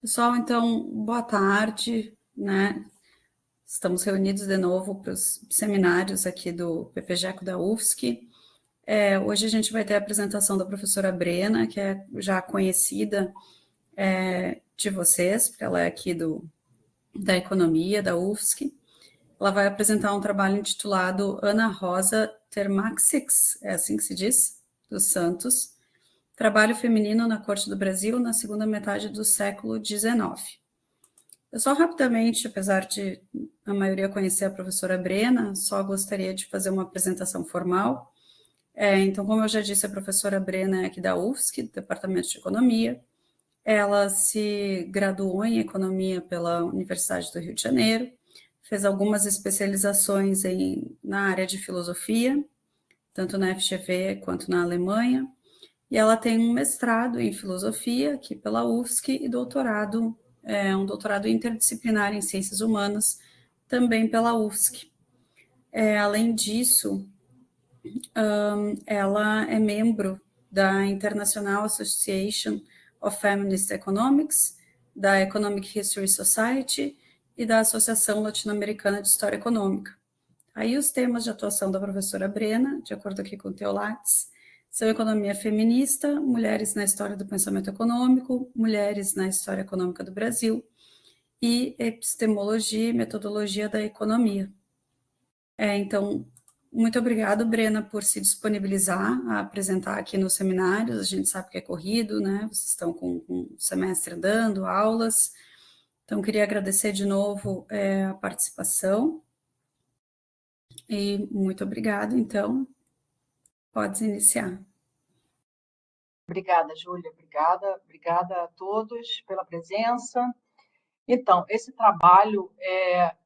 Pessoal, então, boa tarde, né? Estamos reunidos de novo para os seminários aqui do PPGECO da UFSC. Hoje a gente vai ter a apresentação da professora Brena, que é já conhecida de vocês, porque ela é aqui da Economia, da UFSC. Ela vai apresentar um trabalho intitulado Ana Rosa Termaxix, é assim que se diz, dos Santos, Trabalho Feminino na Corte do Brasil na segunda metade do século XIX. Eu só rapidamente, apesar de a maioria conhecer a professora Brena, só gostaria de fazer uma apresentação formal. Então, como eu já disse, a professora Brena é aqui da UFSC, do Departamento de Economia. Ela se graduou em Economia pela Universidade do Rio de Janeiro, fez algumas especializações na área de Filosofia, tanto na FGV quanto na Alemanha, e ela tem um mestrado em Filosofia aqui pela UFSC e doutorado um doutorado interdisciplinar em Ciências Humanas, também pela UFSC. Além disso, ela é membro da International Association of Feminist Economics, da Economic History Society e da Associação Latino-Americana de História Econômica. Aí os temas de atuação da professora Brena, de acordo aqui com o Teolates, são economia feminista, mulheres na história do pensamento econômico, mulheres na história econômica do Brasil, e epistemologia e metodologia da economia. Então, muito obrigada, Brena, por se disponibilizar a apresentar aqui nos seminários. A gente sabe que é corrido, né? Vocês estão com o semestre dando aulas. Então, queria agradecer de novo a participação. E muito obrigada, então, podes iniciar. Obrigada, Júlia, obrigada a todos pela presença. Então, esse trabalho,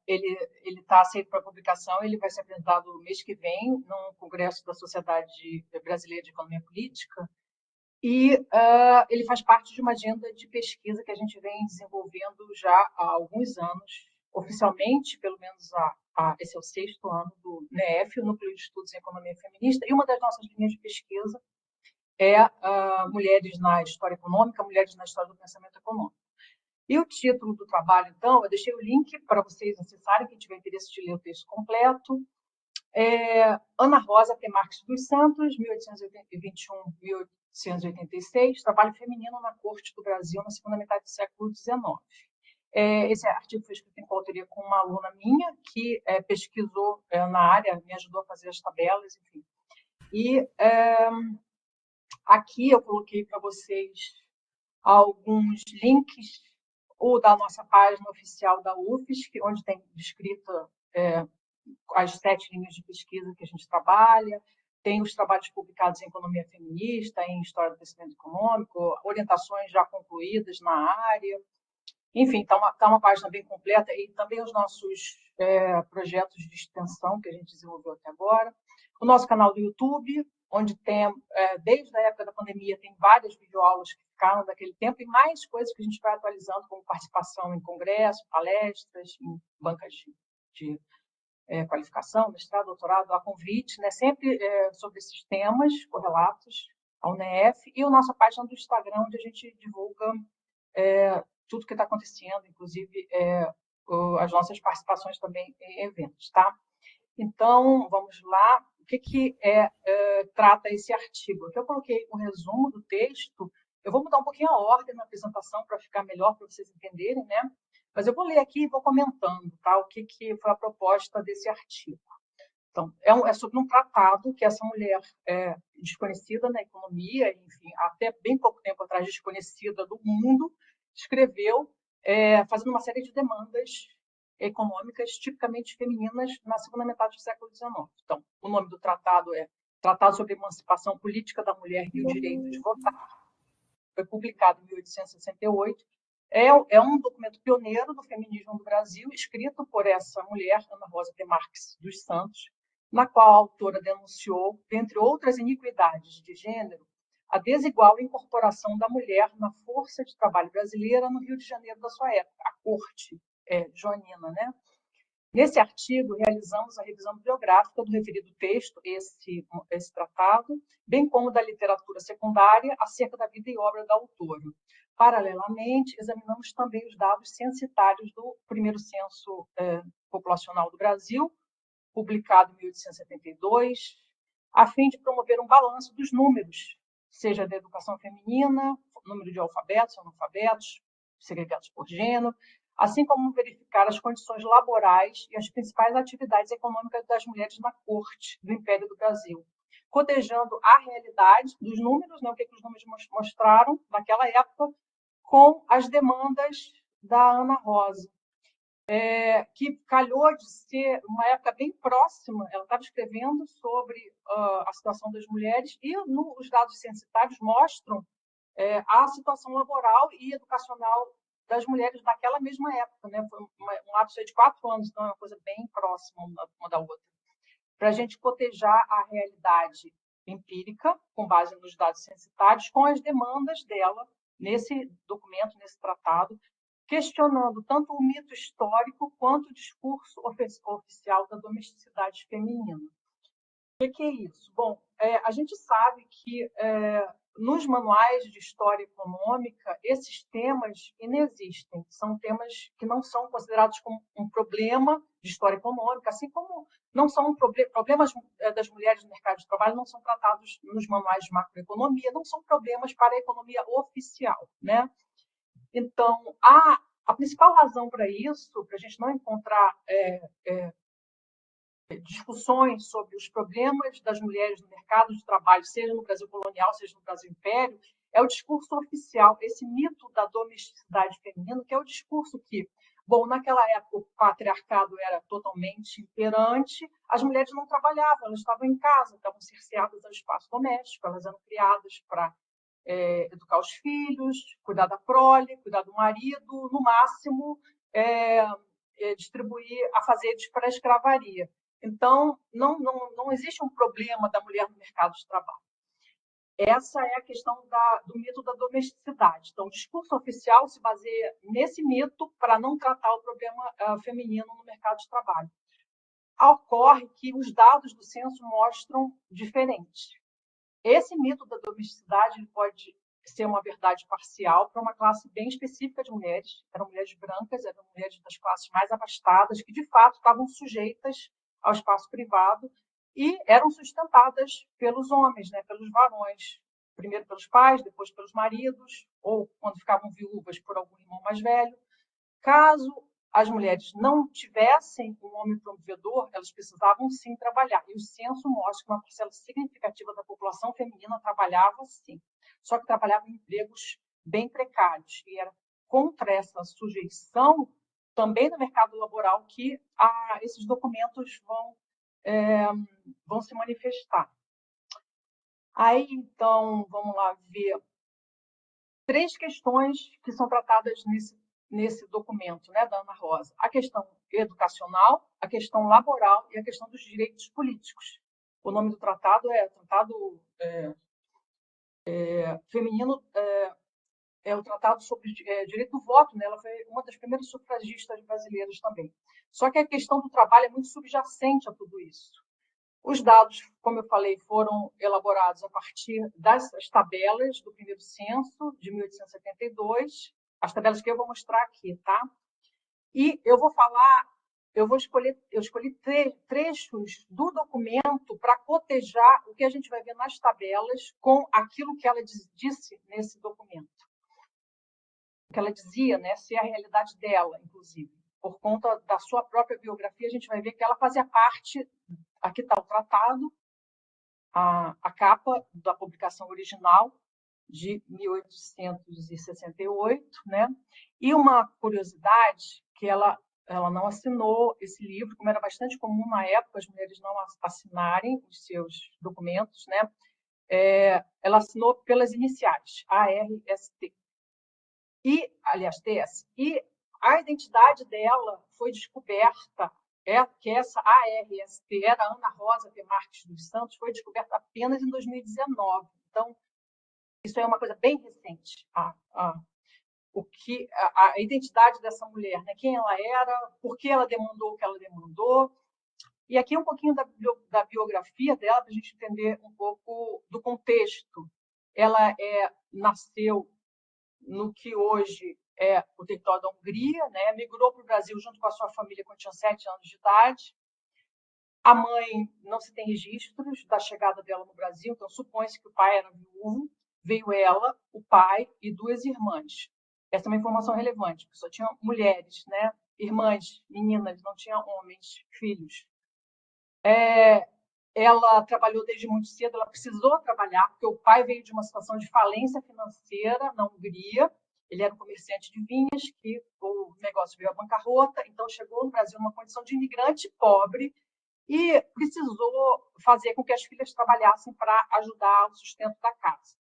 ele está aceito para publicação, ele vai ser apresentado mês que vem, no Congresso da Sociedade Brasileira de Economia Política, e ele faz parte de uma agenda de pesquisa que a gente vem desenvolvendo já há alguns anos, oficialmente, pelo menos esse é o 6º ano do NEF, o Núcleo de Estudos em Economia Feminista, e uma das nossas linhas de pesquisa é Mulheres na História Econômica, Mulheres na História do Pensamento Econômico. E o título do trabalho, então, eu deixei o link para vocês acessarem, quem tiver interesse de ler o texto completo. Ana Rosa Termaxix dos Santos, 1821-1886, Trabalho Feminino na Corte do Brasil na segunda metade do século XIX. Esse artigo foi escrito em coautoria com uma aluna minha, que pesquisou na área, me ajudou a fazer as tabelas, enfim. E aqui eu coloquei para vocês alguns links, ou da nossa página oficial da UFSC, onde tem descrita as 7 linhas de pesquisa que a gente trabalha, tem os trabalhos publicados em Economia Feminista, em História do Pensamento Econômico, orientações já concluídas na área. Enfim, está uma página bem completa, e também os nossos projetos de extensão que a gente desenvolveu até agora. O nosso canal do YouTube, onde tem, desde a época da pandemia, tem várias videoaulas que ficaram daquele tempo e mais coisas que a gente vai atualizando, como participação em congresso, palestras, em bancas de qualificação, mestrado, doutorado, a convite, né? Sempre sobre esses temas correlatos ao NEF, e a nossa página do Instagram, onde a gente divulga tudo que está acontecendo, inclusive as nossas participações também em eventos, tá? Então, vamos lá. O que trata esse artigo? Aqui eu coloquei um resumo do texto. Eu vou mudar um pouquinho a ordem na apresentação para ficar melhor, para vocês entenderem, né? Mas eu vou ler aqui e vou comentando, tá? O que foi a proposta desse artigo. Então, é sobre um tratado que essa mulher desconhecida na economia, enfim, até bem pouco tempo atrás desconhecida do mundo, escreveu fazendo uma série de demandas econômicas tipicamente femininas na segunda metade do século XIX. Então, o nome do tratado é Tratado sobre a Emancipação Política da Mulher e o Direito de Votar. Foi publicado em 1868. É um documento pioneiro do feminismo no Brasil, escrito por essa mulher, Ana Rosa Termaxix dos Santos, na qual a autora denunciou, entre outras iniquidades de gênero, a desigual incorporação da mulher na força de trabalho brasileira no Rio de Janeiro da sua época, a corte joanina, né? Nesse artigo, realizamos a revisão bibliográfica do referido texto, esse tratado, bem como da literatura secundária acerca da vida e obra da autora. Paralelamente, examinamos também os dados censitários do primeiro censo populacional do Brasil, publicado em 1872, a fim de promover um balanço dos números, seja da educação feminina, número de alfabetos, analfabetos, segregados por gênero, assim como verificar as condições laborais e as principais atividades econômicas das mulheres na corte do Império do Brasil, cotejando a realidade dos números, né, o que os números mostraram naquela época, com as demandas da Ana Rosa, que calhou de ser uma época bem próxima. Ela estava escrevendo sobre a situação das mulheres e os dados censitários mostram a situação laboral e educacional das mulheres naquela mesma época, né? Foi um lapso de 4 anos, então é uma coisa bem próxima uma da outra, para a gente cotejar a realidade empírica, com base nos dados censitários, com as demandas dela nesse documento, nesse tratado, questionando tanto o mito histórico quanto o discurso oficial da domesticidade feminina. O que é isso? Bom, a gente sabe que nos manuais de história econômica, esses temas inexistem. São temas que não são considerados como um problema de história econômica, assim como não são problemas das mulheres no mercado de trabalho, não são tratados nos manuais de macroeconomia, não são problemas para a economia oficial, né? Então, a principal razão para isso, para a gente não encontrar discussões sobre os problemas das mulheres no mercado de trabalho, seja no Brasil colonial, seja no Brasil império, é o discurso oficial, esse mito da domesticidade feminina, que é o discurso que, bom, naquela época o patriarcado era totalmente imperante, as mulheres não trabalhavam, elas estavam em casa, estavam cerceadas ao espaço doméstico, elas eram criadas para educar os filhos, cuidar da prole, cuidar do marido, no máximo distribuir afazeres para a escravaria. Então, não existe um problema da mulher no mercado de trabalho. Essa é a questão do mito da domesticidade. Então, o discurso oficial se baseia nesse mito para não tratar o problema feminino no mercado de trabalho. Ocorre que os dados do censo mostram diferente. Esse mito da domesticidade pode ser uma verdade parcial para uma classe bem específica de mulheres. Eram mulheres brancas, eram mulheres das classes mais abastadas, que, de fato, estavam sujeitas ao espaço privado e eram sustentadas pelos homens, né, pelos varões, primeiro pelos pais, depois pelos maridos, ou quando ficavam viúvas por algum irmão mais velho. Caso as mulheres não tivessem um homem provedor, elas precisavam sim trabalhar. E o censo mostra que uma parcela significativa da população feminina trabalhava sim, só que trabalhava em empregos bem precários. E era contra essa sujeição também no mercado laboral que esses documentos vão se manifestar. Aí, então, vamos lá ver 3 questões que são tratadas nesse documento, né, da Ana Rosa: a questão educacional, a questão laboral e a questão dos direitos políticos. O nome do tratado é Tratado Feminino, é o Tratado sobre Direito do Voto, né? Ela foi uma das primeiras sufragistas brasileiras também. Só que a questão do trabalho é muito subjacente a tudo isso. Os dados, como eu falei, foram elaborados a partir das tabelas do primeiro censo de 1872, as tabelas que eu vou mostrar aqui, tá? E eu escolhi trechos do documento para cotejar o que a gente vai ver nas tabelas com aquilo que ela disse nesse documento. O que ela dizia, né, ser a realidade dela, inclusive. Por conta da sua própria biografia, a gente vai ver que ela fazia parte. Aqui está o tratado, a capa da publicação original de 1868, né? E uma curiosidade, que ela não assinou esse livro, como era bastante comum na época as mulheres não assinarem os seus documentos, né? Ela assinou pelas iniciais, ARST. E, aliás, TS. E a identidade dela foi descoberta, que essa ARST era Ana Rosa P. Marques dos Santos, foi descoberta apenas em 2019. Então, isso é uma coisa bem recente. A identidade dessa mulher, né? Quem ela era, por que ela demandou o que ela demandou. E aqui um pouquinho da biografia dela, para a gente entender um pouco do contexto. Ela nasceu no que hoje é o território da Hungria, né? Migrou para o Brasil junto com a sua família quando tinha 7 anos de idade. A mãe não se tem registros da chegada dela no Brasil, então supõe-se que o pai era viúvo. Veio ela, o pai e 2 irmãs. Essa é uma informação relevante, porque só tinham mulheres, né? Irmãs, meninas, não tinha homens, filhos. Ela trabalhou desde muito cedo, ela precisou trabalhar, porque o pai veio de uma situação de falência financeira na Hungria. Ele era um comerciante de vinhas, que o negócio veio à bancarrota, então chegou no Brasil numa condição de imigrante pobre e precisou fazer com que as filhas trabalhassem para ajudar o sustento da casa.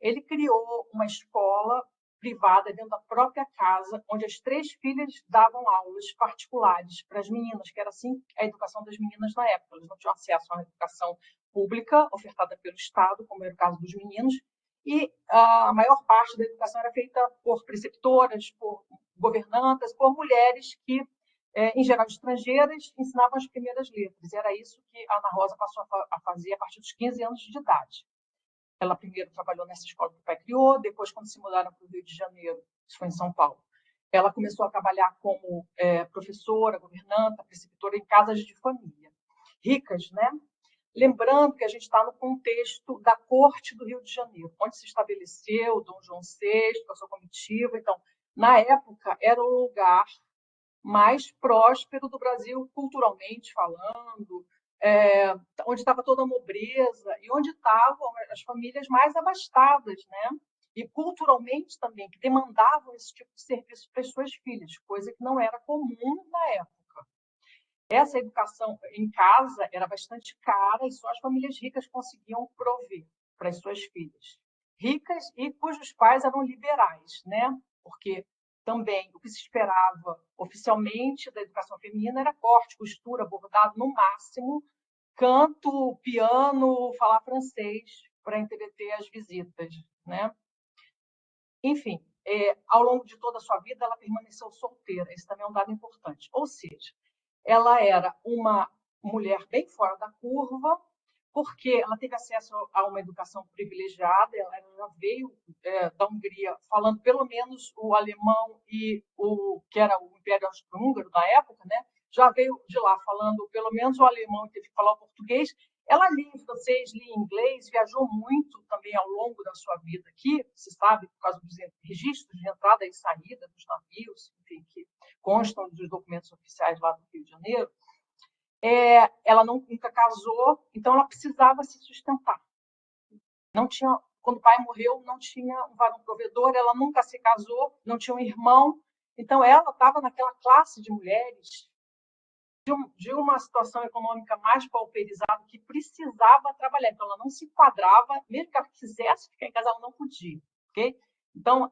Ele criou uma escola privada dentro da própria casa, onde as 3 filhas davam aulas particulares para as meninas, que era assim a educação das meninas na época. Elas não tinham acesso a uma educação pública ofertada pelo Estado, como era o caso dos meninos, e a maior parte da educação era feita por preceptoras, por governantas, por mulheres que, em geral estrangeiras, ensinavam as primeiras letras. E era isso que a Ana Rosa passou a fazer a partir dos 15 anos de idade. Ela primeiro trabalhou nessa escola que o pai criou, depois, quando se mudaram para o Rio de Janeiro, isso foi em São Paulo, ela começou a trabalhar como professora, governanta, preceptora em casas de família. Ricas, né? Lembrando que a gente está no contexto da corte do Rio de Janeiro, onde se estabeleceu Dom João VI, com a sua comitiva. Então, na época, era o lugar mais próspero do Brasil, culturalmente falando, onde estava toda a nobreza e onde estavam as famílias mais abastadas, né? E culturalmente também, que demandavam esse tipo de serviço para as suas filhas, coisa que não era comum na época. Essa educação em casa era bastante cara e só as famílias ricas conseguiam prover para as suas filhas. Ricas e cujos pais eram liberais, né? Porque também o que se esperava oficialmente da educação feminina era corte, costura, bordado, no máximo, canto, piano, falar francês para entreter as visitas, né? Enfim, ao longo de toda a sua vida, ela permaneceu solteira. Esse também é um dado importante. Ou seja, ela era uma mulher bem fora da curva, porque ela teve acesso a uma educação privilegiada, ela já veio da Hungria falando pelo menos o alemão e o que era o Império Austro-Húngaro na época, né? Já veio de lá falando pelo menos o alemão e teve que falar o português. Ela lia em francês, lia em inglês, viajou muito também ao longo da sua vida aqui, se sabe, por causa dos registros de entrada e saída dos navios, enfim, que constam dos documentos oficiais lá do Rio de Janeiro. Ela nunca casou, então ela precisava se sustentar. Não tinha, quando o pai morreu, não tinha um varão provedor, ela nunca se casou, não tinha um irmão, então ela estava naquela classe de mulheres de uma situação econômica mais pauperizada que precisava trabalhar, então ela não se enquadrava, mesmo que ela quisesse ficar em casa, ela não podia, ok? Então,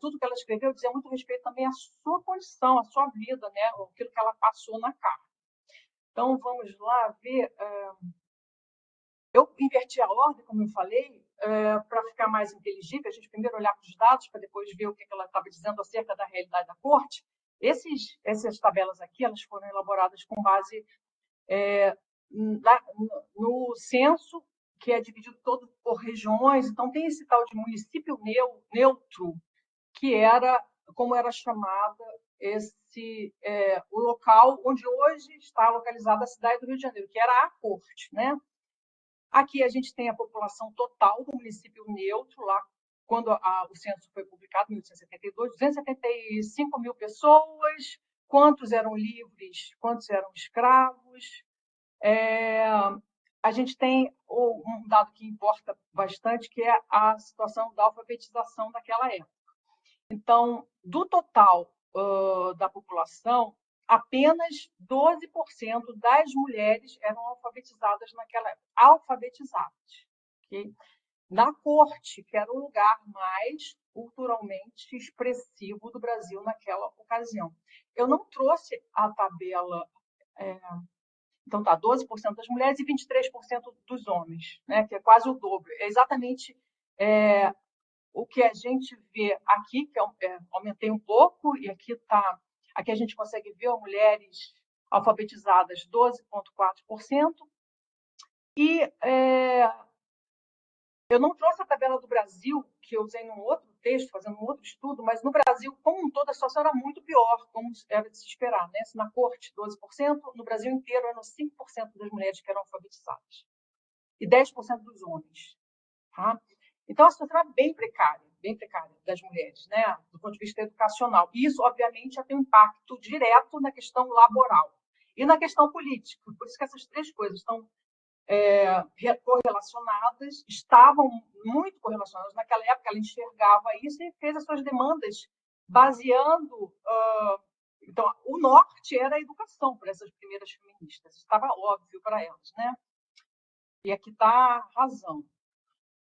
tudo que ela escreveu dizia muito respeito também à sua condição, à sua vida, né? Aquilo que ela passou na carta. Então, vamos lá ver. Eu inverti a ordem, como eu falei, para ficar mais inteligível. A gente primeiro olhar para os dados, para depois ver o que ela estava dizendo acerca da realidade da corte. Essas tabelas aqui, elas foram elaboradas com base no censo, que é dividido todo por regiões. Então, tem esse tal de município neutro, que era como era chamada o local onde hoje está localizada a cidade do Rio de Janeiro, que era a corte, né? Aqui a gente tem a população total do município neutro, lá quando o censo foi publicado, em 1872, 275 mil pessoas, quantos eram livres, quantos eram escravos. A gente tem um dado que importa bastante, que é a situação da alfabetização daquela época. Então, do total da população, apenas 12% das mulheres eram alfabetizadas naquela época. Alfabetizadas. Okay? Na corte, que era o lugar mais culturalmente expressivo do Brasil naquela ocasião. Eu não trouxe a tabela. Então, tá, 12% das mulheres e 23% dos homens, né, que é quase o dobro. É exatamente o que a gente vê aqui, que aumentei um pouco, e aqui a gente consegue ver mulheres alfabetizadas 12,4%, e Eu não trouxe a tabela do Brasil, que eu usei num outro texto, fazendo um outro estudo, mas no Brasil, como um todo, a situação era muito pior, como era de se esperar, né? Se na corte 12%, no Brasil inteiro eram 5% das mulheres que eram alfabetizadas e 10% dos homens. Tá? Então, a situação era bem precária das mulheres, né? Do ponto de vista educacional. E isso, obviamente, já tem um impacto direto na questão laboral e na questão política. Por isso que essas três coisas estão correlacionadas, estavam muito correlacionadas. Naquela época, ela enxergava isso e fez as suas demandas baseando... então, o norte era a educação para essas primeiras feministas. Estava óbvio para elas, né? E aqui está a razão.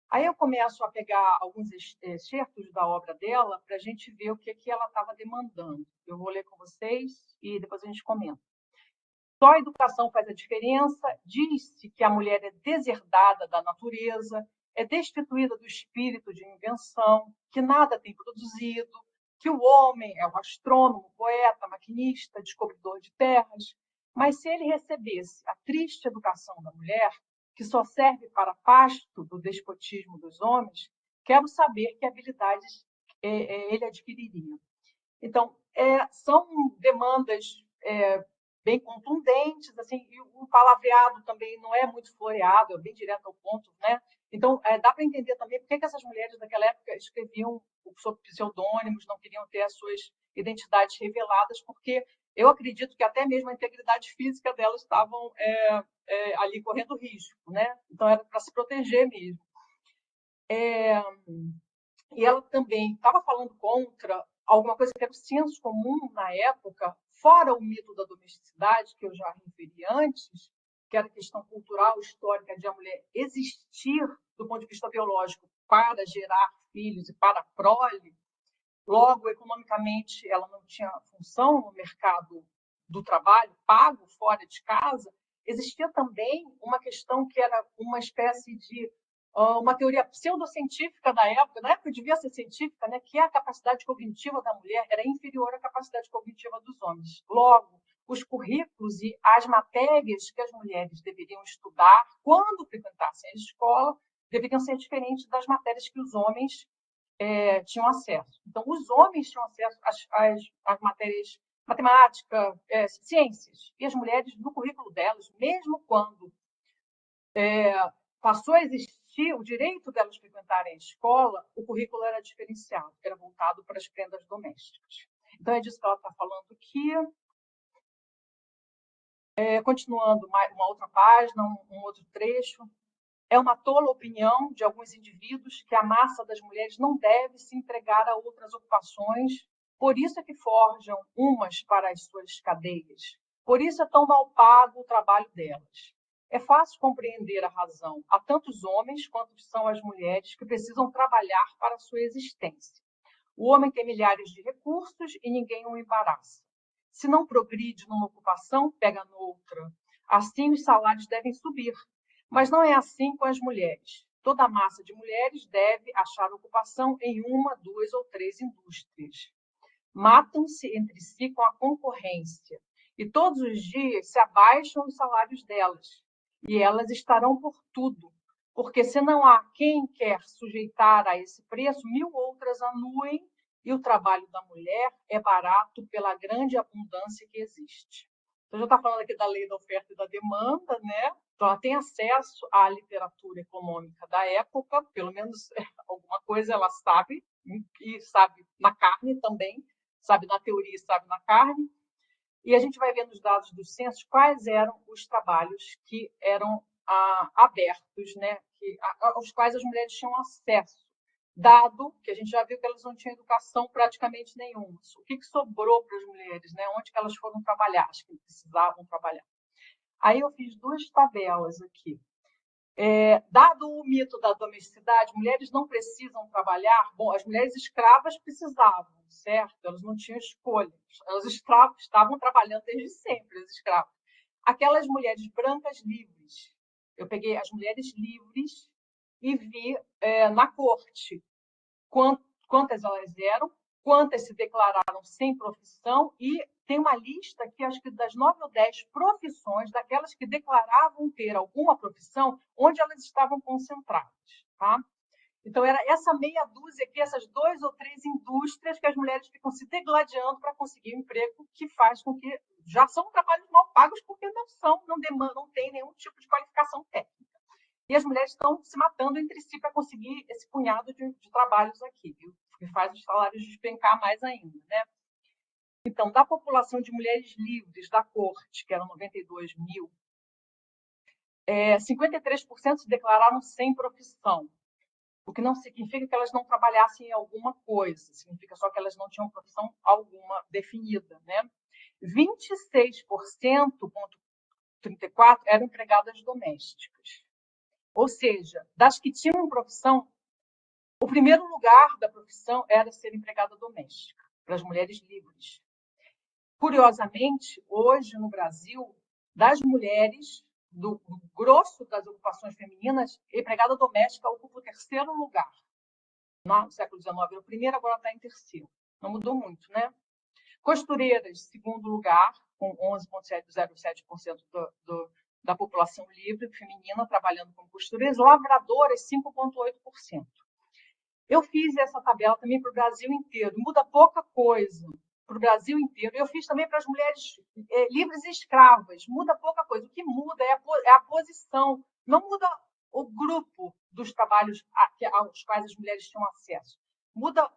Aí eu começo a pegar alguns excertos da obra dela para a gente ver o que ela estava demandando. Eu vou ler com vocês e depois a gente comenta. Só a educação faz a diferença. Diz-se que a mulher é deserdada da natureza, é destituída do espírito de invenção, que nada tem produzido, que o homem é o astrônomo, poeta, maquinista, descobridor de terras. Mas se ele recebesse a triste educação da mulher, que só serve para pasto do despotismo dos homens, quero saber que habilidades ele adquiriria. Então, são demandas bem contundentes, assim, e o palavreado também não é muito floreado, é bem direto ao ponto, né? Então, dá para entender também por que essas mulheres daquela época escreviam sob pseudônimos, não queriam ter as suas identidades reveladas, porque eu acredito que até mesmo a integridade física delas estavam ali correndo risco, né? Então, era para se proteger mesmo. E ela também estava falando contra alguma coisa que era o senso comum na época, fora o mito da domesticidade, que eu já referi antes, que era a questão cultural, histórica de a mulher existir do ponto de vista biológico para gerar filhos e para a prole. Logo, economicamente, ela não tinha função no mercado do trabalho, pago fora de casa. Existia também uma questão que era uma espécie de uma teoria pseudocientífica na época devia ser científica, né, que a capacidade cognitiva da mulher era inferior à capacidade cognitiva dos homens. Logo, os currículos e as matérias que as mulheres deveriam estudar quando frequentassem a escola deveriam ser diferentes das matérias que os homens tinham acesso. Então, os homens tinham acesso às matérias matemática, ciências, e as mulheres, no currículo delas, mesmo quando passou a existir o direito delas frequentarem a escola, o currículo era diferenciado, era voltado para as prendas domésticas. Então, é disso que ela está falando aqui. Continuando, uma outra página, um outro trecho. É uma tola opinião de alguns indivíduos que a massa das mulheres não deve se entregar a outras ocupações, por isso é que forjam umas para as suas cadeias. Por isso é tão mal pago o trabalho delas. É fácil compreender a razão. Há tantos homens quanto são as mulheres que precisam trabalhar para a sua existência. O homem tem milhares de recursos e ninguém o embaraça. Se não progride numa ocupação, pega noutra. Assim, os salários devem subir. Mas não é assim com as mulheres. Toda a massa de mulheres deve achar ocupação em uma, duas ou três indústrias. Matam-se entre si com a concorrência e todos os dias se abaixam os salários delas. E elas estarão por tudo, porque se não há quem quer sujeitar a esse preço, 1000 outras anuem e o trabalho da mulher é barato pela grande abundância que existe. Então, já está falando aqui da lei da oferta e da demanda, né? Então, ela tem acesso à literatura econômica da época, pelo menos alguma coisa ela sabe, e sabe na carne também, sabe na teoria e sabe na carne. E a gente vai ver nos dados dos censos quais eram os trabalhos que eram abertos, né? Aos quais as mulheres tinham acesso, dado que a gente já viu que elas não tinham educação praticamente nenhuma. O que sobrou para as mulheres, né? Onde que elas foram trabalhar, as que precisavam trabalhar. Aí eu fiz 2 tabelas aqui. Dado o mito da domesticidade, mulheres não precisam trabalhar. Bom, as mulheres escravas precisavam, certo? Elas não tinham escolha. Elas estavam trabalhando desde sempre, as escravas. Aquelas mulheres brancas livres. Eu peguei as mulheres livres e vi na corte quantas elas eram, quantas se declararam sem profissão, e tem uma lista aqui, acho que das 9 ou 10 profissões, daquelas que declaravam ter alguma profissão, onde elas estavam concentradas. Tá? Então, era essa meia dúzia aqui, essas 2 ou 3 indústrias que as mulheres ficam se degladiando para conseguir um emprego, que faz com que já são trabalhos mal pagos porque não demandam, não tem nenhum tipo de qualificação técnica. E as mulheres estão se matando entre si para conseguir esse punhado de trabalhos aqui, viu? Que faz os salários despencar mais ainda, né? Então, da população de mulheres livres da corte, que eram 92 mil, 53% se declararam sem profissão, o que não significa que elas não trabalhassem em alguma coisa, significa só que elas não tinham profissão alguma definida, né? 26,34% eram empregadas domésticas. Ou seja, das que tinham profissão, o primeiro lugar da profissão era ser empregada doméstica, para as mulheres livres. Curiosamente, hoje no Brasil, das mulheres, do grosso das ocupações femininas, a empregada doméstica ocupa o terceiro lugar. No século XIX era o primeiro, agora está em terceiro. Não mudou muito, né? Costureiras, segundo lugar, com 11,07% da população livre feminina trabalhando como costureiras. Lavradoras, 5,8%. Eu fiz essa tabela também para o Brasil inteiro. Muda pouca coisa para o Brasil inteiro. Eu fiz também para as mulheres livres e escravas. Muda pouca coisa. O que muda é a posição. Não muda o grupo dos trabalhos aos quais as mulheres tinham acesso. Muda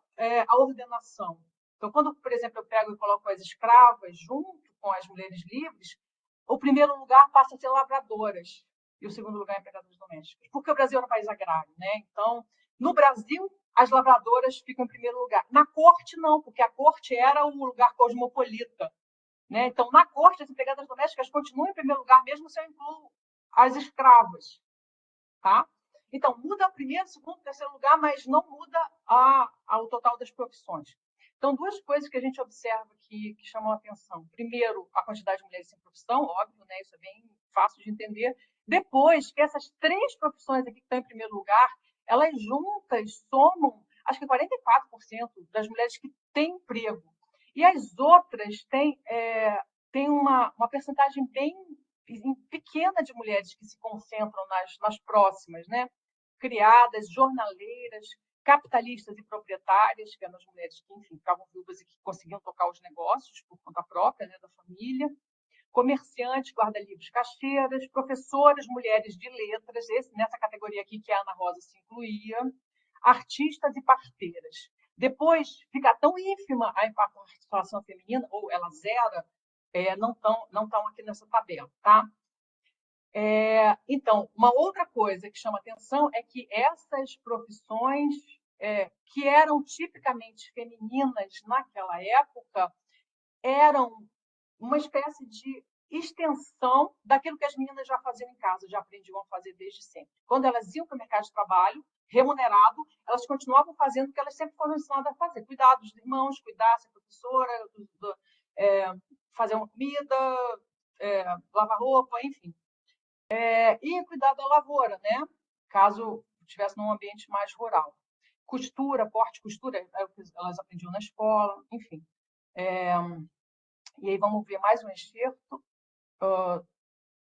a ordenação. Então, quando, por exemplo, eu pego e coloco as escravas junto com as mulheres livres, o primeiro lugar passa a ser lavradoras e o segundo lugar é empregadas domésticas. Porque o Brasil era um país agrário, né? Então, no Brasil, as lavradoras ficam em primeiro lugar. Na corte, não, porque a corte era um lugar cosmopolita, né? Então, na corte, as empregadas domésticas continuam em primeiro lugar, mesmo se eu incluo as escravas. Tá? Então, muda primeiro, segundo, terceiro lugar, mas não muda o total das profissões. Então, duas coisas que a gente observa que chamam a atenção. Primeiro, a quantidade de mulheres sem profissão, óbvio, né? Isso é bem fácil de entender. Depois, que essas três profissões aqui que estão em primeiro lugar, elas juntas somam, acho que 44% das mulheres que têm emprego. E as outras têm uma percentagem bem pequena de mulheres que se concentram nas próximas, né? Criadas, jornaleiras, capitalistas e proprietárias, que eram as mulheres que, enfim, ficavam viúvas e que conseguiam tocar os negócios por conta própria, né, da família, comerciantes, guarda-livros, caixeiras, professoras, mulheres de letras, nessa categoria aqui que a Ana Rosa se incluía, artistas e parteiras. Depois, fica tão ínfima a participação feminina, ou ela zera, não estão aqui nessa tabela, tá? Então, uma outra coisa que chama atenção é que essas profissões que eram tipicamente femininas naquela época eram uma espécie de extensão daquilo que as meninas já faziam em casa, já aprendiam a fazer desde sempre. Quando elas iam para o mercado de trabalho, remunerado, elas continuavam fazendo o que elas sempre foram ensinadas a fazer. Cuidar dos irmãos, cuidar, ser professora, fazer uma comida, lavar roupa, enfim. E cuidar da lavoura, né? Caso estivesse num ambiente mais rural. Costura, corte, costura, elas aprendiam na escola, enfim. E aí vamos ver mais um excerto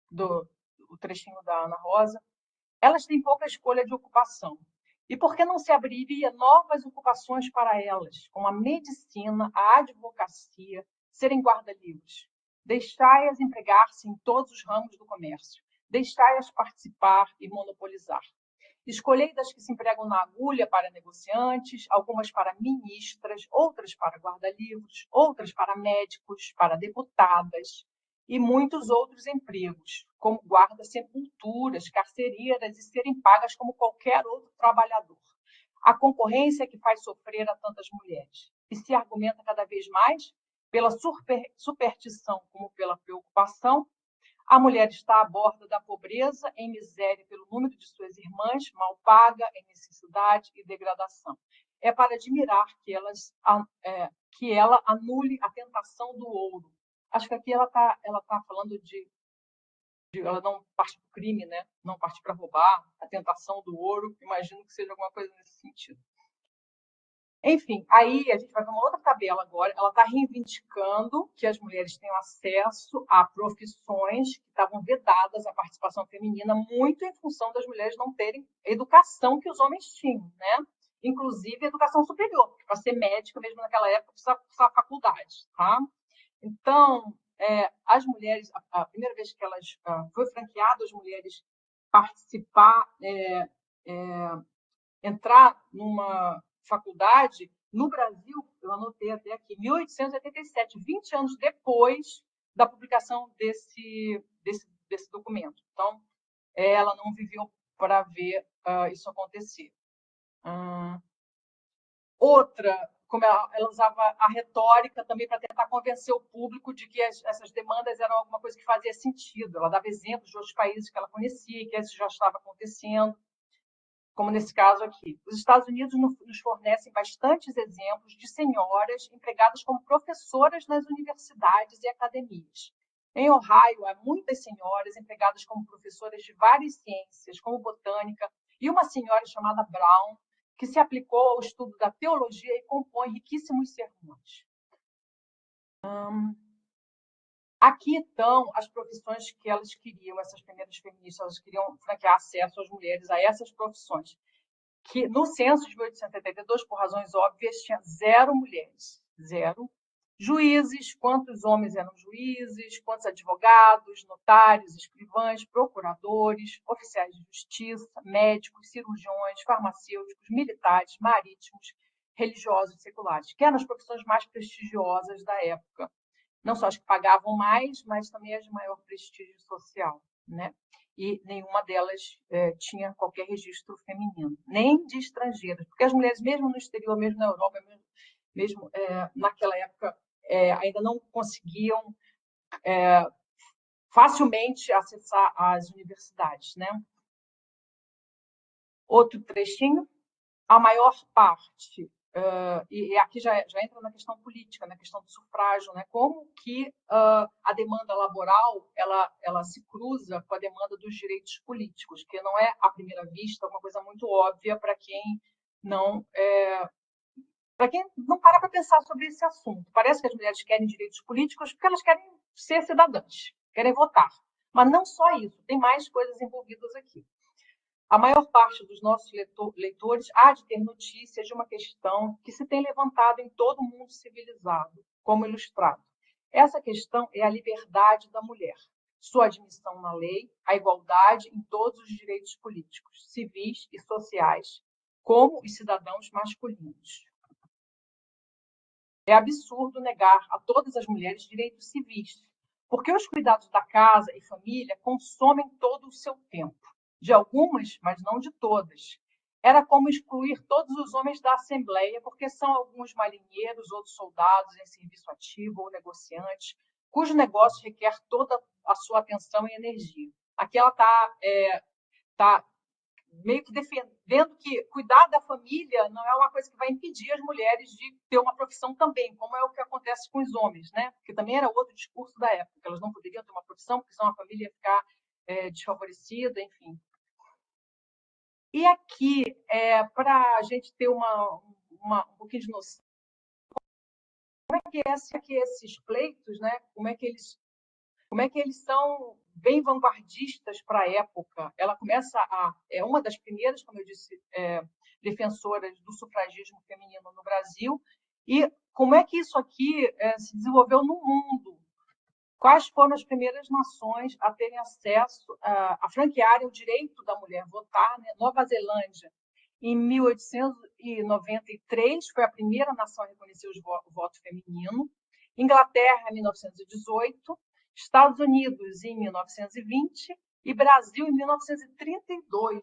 do trechinho da Ana Rosa. Elas têm pouca escolha de ocupação. E por que não se abriria novas ocupações para elas, como a medicina, a advocacia, serem guarda-livros? Deixai-as empregar-se em todos os ramos do comércio. Deixai-as participar e monopolizar. Escolhei das que se empregam na agulha para negociantes, algumas para ministras, outras para guarda-livros, outras para médicos, para deputadas e muitos outros empregos, como guarda-sepulturas, carcereiras e serem pagas como qualquer outro trabalhador. A concorrência é que faz sofrer a tantas mulheres e se argumenta cada vez mais pela superstição como pela preocupação. A mulher está à borda da pobreza, em miséria pelo número de suas irmãs, mal paga, em necessidade e degradação. É para admirar que ela anule a tentação do ouro. Acho que aqui ela tá falando de ela não parte para o crime, né? Não partir para roubar, a tentação do ouro. Imagino que seja alguma coisa nesse sentido. Enfim, aí a gente vai ver uma outra tabela agora. Ela está reivindicando que as mulheres tenham acesso a profissões que estavam vedadas à participação feminina, muito em função das mulheres não terem a educação que os homens tinham, né? Inclusive educação superior, porque para ser médica, mesmo naquela época, precisa faculdade, tá? Então, as mulheres, a primeira vez que elas foi franqueado as mulheres participar, entrar numa faculdade, no Brasil, eu anotei até aqui, 1887, 20 anos depois da publicação desse documento. Então, ela não viveu para ver isso acontecer. Outra, como ela usava a retórica também para tentar convencer o público de que essas demandas eram alguma coisa que fazia sentido. Ela dava exemplos de outros países que ela conhecia, que isso já estava acontecendo, como nesse caso aqui. Os Estados Unidos nos fornecem bastantes exemplos de senhoras empregadas como professoras nas universidades e academias. Em Ohio, há muitas senhoras empregadas como professoras de várias ciências, como botânica, e uma senhora chamada Brown, que se aplicou ao estudo da teologia e compõe riquíssimos sermões. Aqui estão as profissões que elas queriam, essas primeiras feministas, elas queriam franquear acesso às mulheres a essas profissões, que no censo de 1872, por razões óbvias, tinha 0 mulheres, 0. Juízes, quantos homens eram juízes, quantos advogados, notários, escrivães, procuradores, oficiais de justiça, médicos, cirurgiões, farmacêuticos, militares, marítimos, religiosos e seculares, que eram as profissões mais prestigiosas da época. Não só as que pagavam mais, mas também as de maior prestígio social, né? E nenhuma delas tinha qualquer registro feminino, nem de estrangeiras, porque as mulheres, mesmo no exterior, mesmo na Europa, mesmo naquela época, ainda não conseguiam facilmente acessar as universidades, né? Outro trechinho, a maior parte, e aqui já entra na questão política, na questão do sufrágio, né? Como que a demanda laboral ela se cruza com a demanda dos direitos políticos, que não é, à primeira vista, uma coisa muito óbvia para quem não para pensar sobre esse assunto. Parece que as mulheres querem direitos políticos porque elas querem ser cidadãs, querem votar. Mas não só isso, tem mais coisas envolvidas aqui. A maior parte dos nossos leitores há de ter notícias de uma questão que se tem levantado em todo o mundo civilizado, como ilustrado. Essa questão é a liberdade da mulher, sua admissão na lei, a igualdade em todos os direitos políticos, civis e sociais, como os cidadãos masculinos. É absurdo negar a todas as mulheres direitos civis, porque os cuidados da casa e família consomem todo o seu tempo. De algumas, mas não de todas. Era como excluir todos os homens da Assembleia, porque são alguns marinheiros, outros soldados em serviço ativo ou negociantes, cujo negócio requer toda a sua atenção e energia. Aqui ela está meio que defendendo que cuidar da família não é uma coisa que vai impedir as mulheres de ter uma profissão também, como é o que acontece com os homens, né? Porque também era outro discurso da época, que elas não poderiam ter uma profissão, porque senão a família ia ficar desfavorecida, enfim. E aqui, para a gente ter um pouquinho de noção, como é que esses pleitos, né? Como é que eles são bem vanguardistas para a época. Ela começa é uma das primeiras, como eu disse, defensoras do sufragismo feminino no Brasil. E como é que isso aqui se desenvolveu no mundo? Quais foram as primeiras nações a terem acesso, a franquearem o direito da mulher votar, né? Nova Zelândia, em 1893, foi a primeira nação a reconhecer o voto feminino. Inglaterra, em 1918. Estados Unidos, em 1920. E Brasil, em 1932.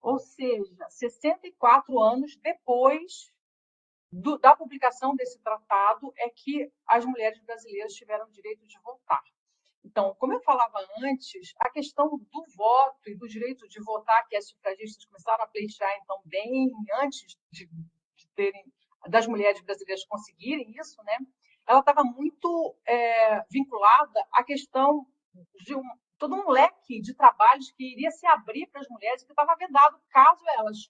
Ou seja, 64 anos depois da publicação desse tratado é que as mulheres brasileiras tiveram o direito de votar. Então, como eu falava antes, a questão do voto e do direito de votar, que as sufragistas começaram a pleitear, então, bem antes de das mulheres brasileiras conseguirem isso, né? Ela estava muito vinculada à questão de todo um leque de trabalhos que iria se abrir para as mulheres, que estava vedado caso elas,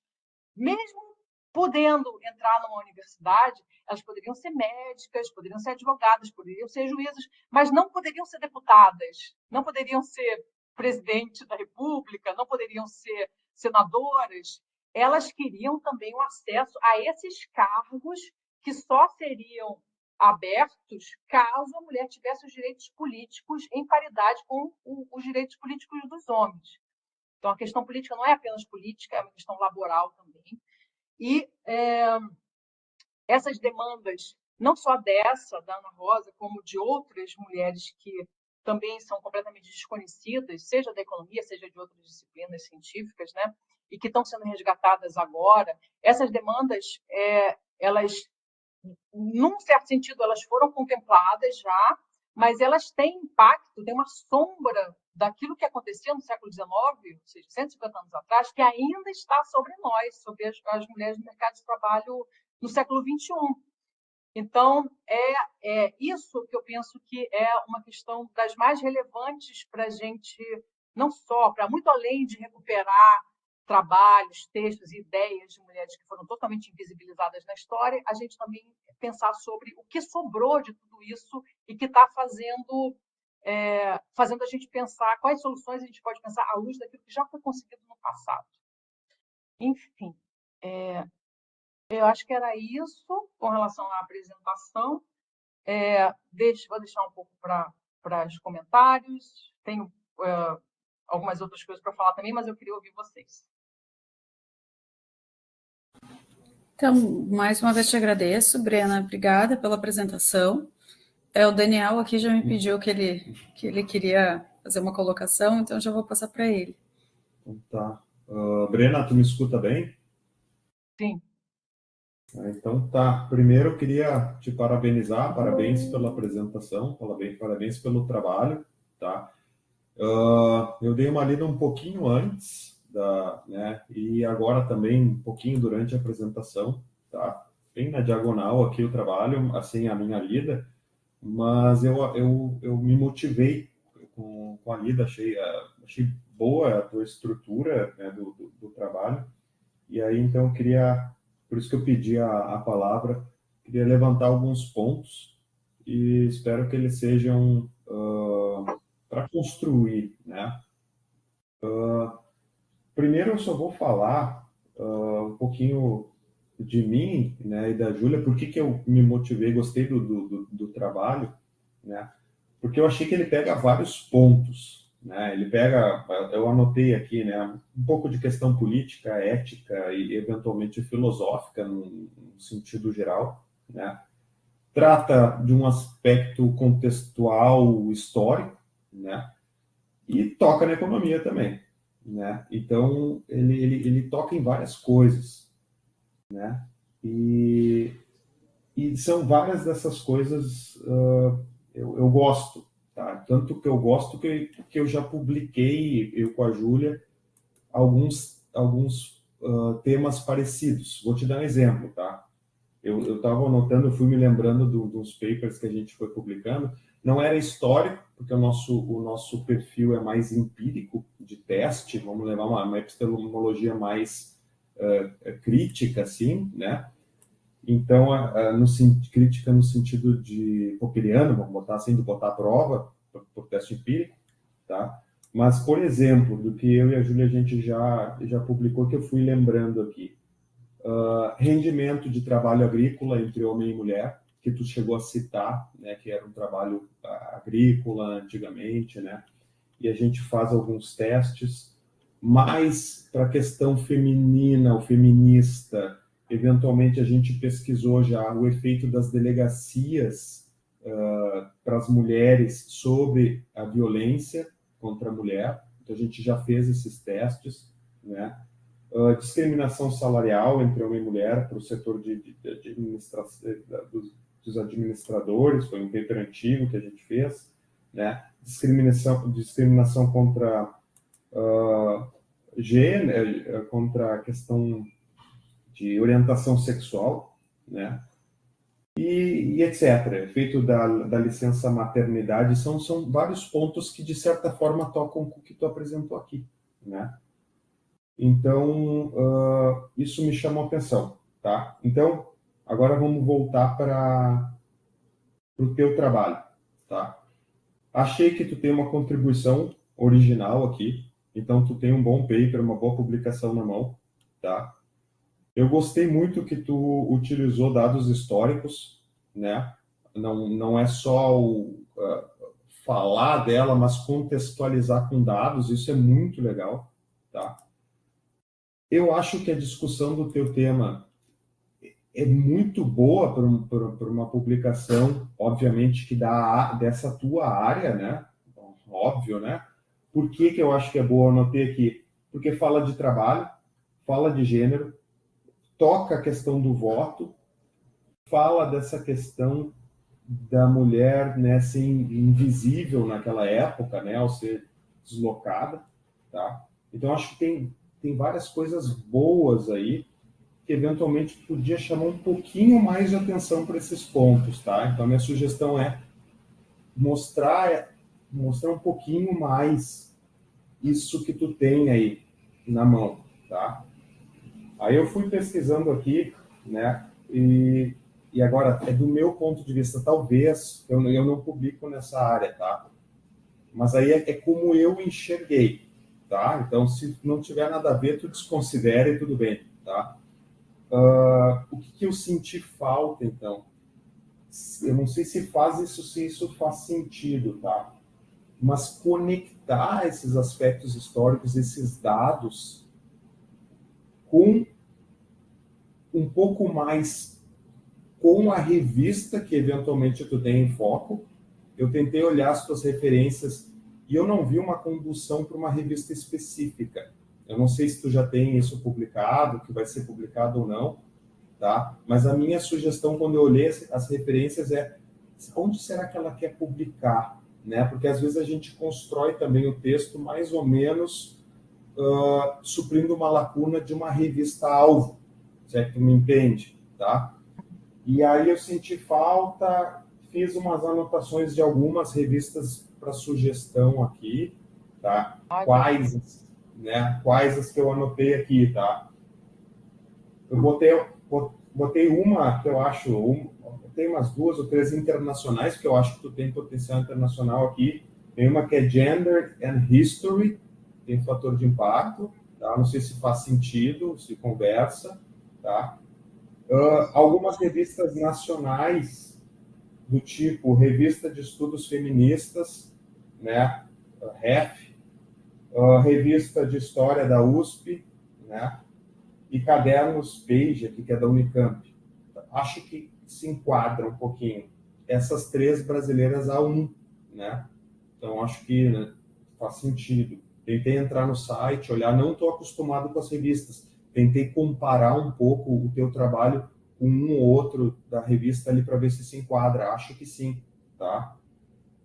mesmo podendo entrar numa universidade, elas poderiam ser médicas, poderiam ser advogadas, poderiam ser juízas, mas não poderiam ser deputadas, não poderiam ser presidente da República, não poderiam ser senadoras. Elas queriam também o acesso a esses cargos que só seriam abertos caso a mulher tivesse os direitos políticos em paridade com os direitos políticos dos homens. Então, a questão política não é apenas política, é uma questão laboral também. E essas demandas, não só dessa, da Ana Rosa, como de outras mulheres que também são completamente desconhecidas, seja da economia, seja de outras disciplinas científicas, né? E que estão sendo resgatadas agora, essas demandas, elas, num certo sentido, elas foram contempladas já, mas elas têm impacto, têm uma sombra daquilo que aconteceu no século XIX, ou seja, 150 anos atrás, que ainda está sobre nós, sobre as mulheres no mercado de trabalho no século XXI. Então, é isso que eu penso que é uma questão das mais relevantes para a gente, não só, para muito além de recuperar trabalhos, textos e ideias de mulheres que foram totalmente invisibilizadas na história, a gente também pensar sobre o que sobrou de tudo isso e que está fazendo a gente pensar quais soluções a gente pode pensar à luz daquilo que já foi conseguido no passado. Enfim, eu acho que era isso com relação à apresentação. Vou deixar um pouco para os comentários. Tenho algumas outras coisas para falar também, mas eu queria ouvir vocês. Então, mais uma vez te agradeço, Brena. Obrigada pela apresentação. O Daniel aqui já me pediu que ele queria fazer uma colocação, então já vou passar para ele. Então, tá. Brena, tu me escuta bem? Sim. Então tá. Primeiro eu queria te parabenizar, parabéns pela apresentação, parabéns pelo trabalho, tá? Eu dei uma lida um pouquinho antes, né? E agora também um pouquinho durante a apresentação, tá? Bem na diagonal aqui o trabalho, assim a minha lida, mas eu me motivei com a lida, achei boa a tua estrutura, né, do trabalho. E aí, então, por isso que eu pedi a palavra, queria levantar alguns pontos e espero que eles sejam para construir, né? Primeiro, eu só vou falar um pouquinho de mim, né, e da Júlia, por que eu me motivei, gostei do trabalho, né? Porque eu achei que ele pega vários pontos, né? Ele pega, eu anotei aqui, né, um pouco de questão política, ética e eventualmente filosófica no sentido geral, né? Trata de um aspecto contextual histórico, né? E toca na economia também, né? Então ele toca em várias coisas, né? E são várias dessas coisas eu gosto, tá? Tanto que eu gosto que eu já publiquei, eu com a Júlia, alguns temas parecidos. Vou te dar um exemplo, tá? Eu estava anotando, eu fui me lembrando dos papers que a gente foi publicando. Não era histórico, porque o nosso perfil é mais empírico, de teste, vamos levar uma epistemologia mais crítica, assim, né? Então, crítica no sentido de popperiano, vamos botar assim, de botar a prova, por teste empírico, tá? Mas, por exemplo, do que eu e a Júlia a gente já publicou, que eu fui lembrando aqui. Rendimento de trabalho agrícola entre homem e mulher, que tu chegou a citar, né, que era um trabalho agrícola antigamente, né? E a gente faz alguns testes, mais para a questão feminina ou feminista. Eventualmente, a gente pesquisou já o efeito das delegacias para as mulheres sobre a violência contra a mulher. Então, a gente já fez esses testes, né? Discriminação salarial entre homem e mulher para o setor de administração, dos administradores, foi um paper antigo que a gente fez, né? Discriminação contra gênero, contra a questão de orientação sexual, né? E etc. Efeito da licença maternidade, são vários pontos que, de certa forma, tocam com o que tu apresentou aqui, né? Então, isso me chamou a atenção, tá? Então, agora vamos voltar para o teu trabalho, tá? Achei que tu tem uma contribuição original aqui, então tu tem um bom paper, uma boa publicação na mão, tá? Eu gostei muito que tu utilizou dados históricos, né? Não é só falar dela, mas contextualizar com dados, isso é muito legal, tá? Eu acho que a discussão do teu tema é muito boa para uma publicação, obviamente, que dessa tua área, né? Óbvio, né? Por que que eu acho que é boa? Eu anotei aqui. Porque fala de trabalho, fala de gênero, toca a questão do voto, fala dessa questão da mulher, né, ser invisível naquela época, né, ao ser deslocada, tá? Então acho que tem várias coisas boas aí que eventualmente podia chamar um pouquinho mais de atenção para esses pontos, tá? Então a minha sugestão é mostrar um pouquinho mais isso que tu tem aí na mão, tá? Aí eu fui pesquisando aqui, né? E agora, é do meu ponto de vista, talvez, eu não publico nessa área, tá? Mas aí é como eu enxerguei, tá? Então, se não tiver nada a ver, tu desconsidera e tudo bem, tá? O que eu senti falta, então? Eu não sei se isso faz sentido, tá? Mas conectar esses aspectos históricos, esses dados, com um pouco mais com a revista que eventualmente tu tem em foco. Eu tentei olhar as tuas referências e eu não vi uma condução para uma revista específica. Eu não sei se tu já tem isso publicado, que vai ser publicado ou não, tá? Mas a minha sugestão quando eu olhei as referências é onde será que ela quer publicar, né? Porque às vezes a gente constrói também o texto mais ou menos suprindo uma lacuna de uma revista alvo, se é que tu me entende, tá? E aí eu senti falta, fiz umas anotações de algumas revistas para sugestão aqui, tá? Quais as que eu anotei aqui, tá? Eu botei uma que eu acho, tem umas 2 ou 3 internacionais que eu acho que tu tem potencial internacional aqui. Tem uma que é Gender and History, tem fator de impacto, tá? Não sei se faz sentido, se conversa, tá? Algumas revistas nacionais do tipo Revista de Estudos Feministas, né, REF, Revista de História da USP, né, e Cadernos Page, aqui, que é da Unicamp. Acho que se enquadra um pouquinho. Essas 3 brasileiras a 1, né? Então acho que, né, faz sentido. Tentei entrar no site, olhar, não estou acostumado com as revistas. Tentei comparar um pouco o teu trabalho com um ou outro da revista ali para ver se enquadra. Acho que sim, tá?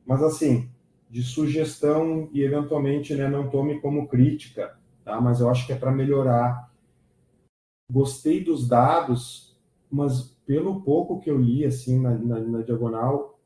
Mas assim, de sugestão e eventualmente, né, não tome como crítica, tá? Mas eu acho que é para melhorar. Gostei dos dados, mas pelo pouco que eu li assim na diagonal,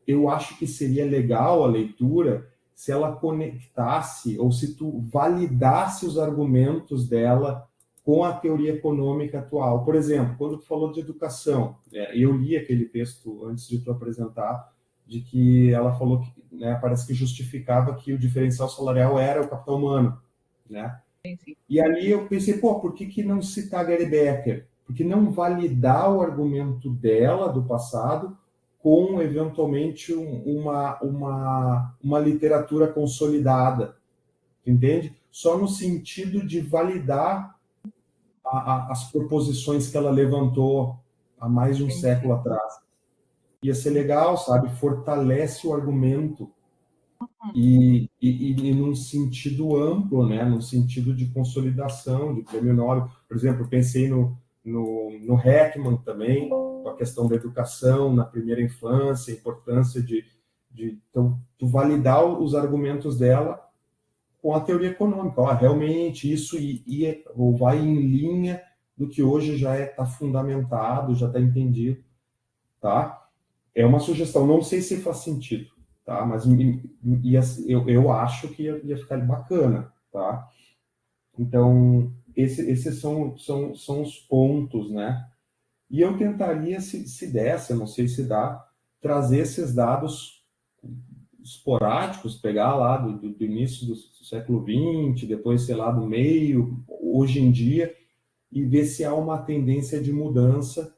eu acho que seria legal a leitura se ela conectasse ou se tu validasse os argumentos dela com a teoria econômica atual. Por exemplo, quando tu falou de educação, eu li aquele texto antes de tu apresentar, de que ela falou que, né, parece que justificava que o diferencial salarial era o capital humano, né? Sim. E ali eu pensei, por que não citar Gary Becker? Por que não validar o argumento dela do passado com, eventualmente, uma literatura consolidada, entende? Só no sentido de validar as proposições que ela levantou há mais de um século atrás. Ia ser legal, sabe? Fortalece o argumento e num sentido amplo, né? Num sentido de consolidação, de prêmio Nobel. Por exemplo, pensei no Heckman também, com a questão da educação na primeira infância, a importância de então, tu validar os argumentos dela com a teoria econômica. Realmente isso ou vai em linha do que hoje já está fundamentado, já está entendido, tá? É uma sugestão, não sei se faz sentido, tá? Mas eu acho que ia ficar bacana, tá? Então, esses são os pontos, né? E eu tentaria, se desse, eu não sei se dá, trazer esses dados esporádicos, pegar lá do início do século XX, depois, sei lá, do meio, hoje em dia, e ver se há uma tendência de mudança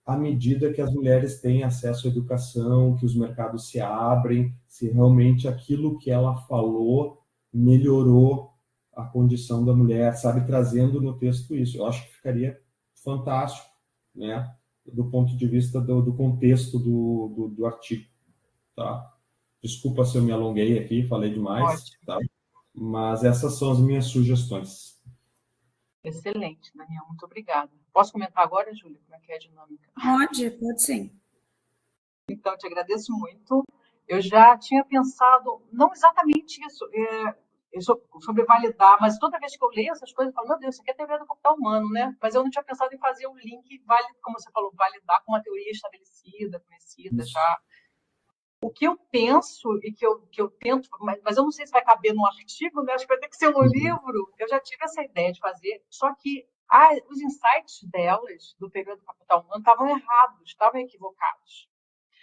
à medida que as mulheres têm acesso à educação, que os mercados se abrem, se realmente aquilo que ela falou melhorou a condição da mulher, sabe, trazendo no texto isso. Eu acho que ficaria fantástico, né, do ponto de vista do contexto do artigo, tá? Desculpa se eu me alonguei aqui, falei demais, Ótimo. tá? Mas essas são as minhas sugestões. Excelente, Daniel, muito obrigada. Posso comentar agora, Júlia, como é que é a dinâmica? Pode sim. Então, eu te agradeço muito. Eu já tinha pensado, não exatamente isso, sobre validar, mas toda vez que eu leio essas coisas, eu falo, meu Deus, isso aqui é teoria do capital humano, né? Mas eu não tinha pensado em fazer o link, como você falou, validar com uma teoria estabelecida, conhecida Isso. já. O que eu penso e que eu tento, mas eu não sei se vai caber num artigo, né? Acho que vai ter que ser um livro. Eu já tive essa ideia de fazer, só que os insights delas, do período do capital humano, estavam errados, estavam equivocados.